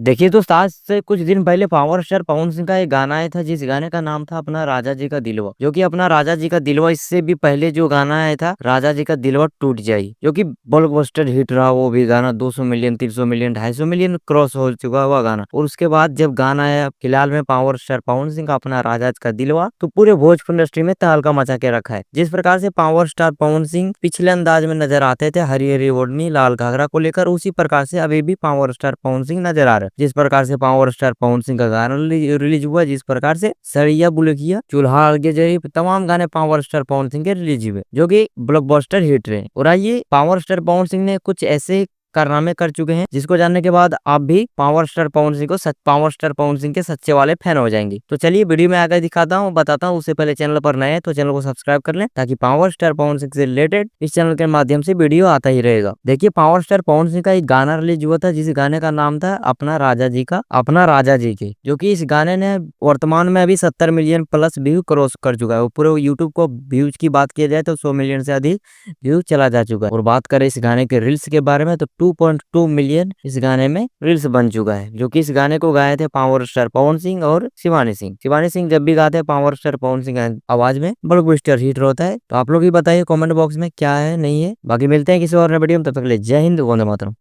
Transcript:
देखिए दोस्त, आज से कुछ दिन पहले पावर स्टार पवन सिंह का एक गाना आया था, जिस गाने का नाम था अपना राजा जी का दिलवा। जो कि अपना राजा जी का दिलवा, इससे भी पहले जो गाना आया था राजा जी का दिलवा टूट जाई, जो कि ब्लॉकबस्टर हिट रहा। वो भी गाना 200 मिलियन, 300 मिलियन, 250 मिलियन क्रॉस हो चुका हुआ गाना। और उसके बाद जब गाना आया फिलहाल में पावर स्टार पवन सिंह का अपना राजा जी का दिलवा, तो पूरे भोजपुरी इंडस्ट्री में तहलका मचा के रखा है। जिस प्रकार से पावर स्टार पवन सिंह पिछले अंदाज में नजर आते थे हरी हरी ओढ़नी लाल घाघरा को लेकर, उसी प्रकार से अभी भी पावर स्टार पवन सिंह नजर आ रहे हैं। जिस प्रकार से पावर स्टार पवन सिंह का गाना रिलीज हुआ, जिस प्रकार से सड़िया बुलकिया चूल्हा आगे जरी, तमाम गाने पावर स्टार पवन सिंह के रिलीज हुए जो कि ब्लॉकबस्टर हिट रहे। और आइए, पावर स्टार पवन सिंह ने कुछ ऐसे कारनामे कर चुके हैं जिसको जानने के बाद आप भी पावर स्टार पवन सिंह को पावर स्टार पवन सिंह के सच्चे वाले फैन हो जाएंगे। तो चलिए वीडियो में आगे दिखाता हूँ, बताता हूँ। उससे पहले चैनल पर नए हैं तो चैनल को सब्सक्राइब कर लें, ताकि पावर स्टार पवन सिंह से रिलेटेड इस चैनल के माध्यम से वीडियो आता ही रहेगा। देखिए, पावर स्टार पवन सिंह का एक गाना रिलीज हुआ था, जिस गाने का नाम था अपना राजा जी का, अपना राजा जी के। जो कि इस गाने ने वर्तमान में अभी 70 मिलियन प्लस व्यू क्रॉस कर चुका है। पूरे यूट्यूब को व्यूज की बात किया जाए तो 100 मिलियन से अधिक व्यू चला जा चुका है। और बात करें इस गाने के रील्स के बारे में तो 2.2 मिलियन इस गाने में रील्स बन चुका है। जो कि इस गाने को गाए थे पावर स्टार पवन सिंह और शिवानी सिंह। शिवानी सिंह जब भी गाते हैं पावर स्टार पवन सिंह आवाज में ब्लॉकबस्टर हिट होता है। तो आप लोग ही बताइए कमेंट बॉक्स में क्या है नहीं है। बाकी मिलते हैं किसी और वीडियो में, तब तक के लिए जय हिंद, वंदे मातरम।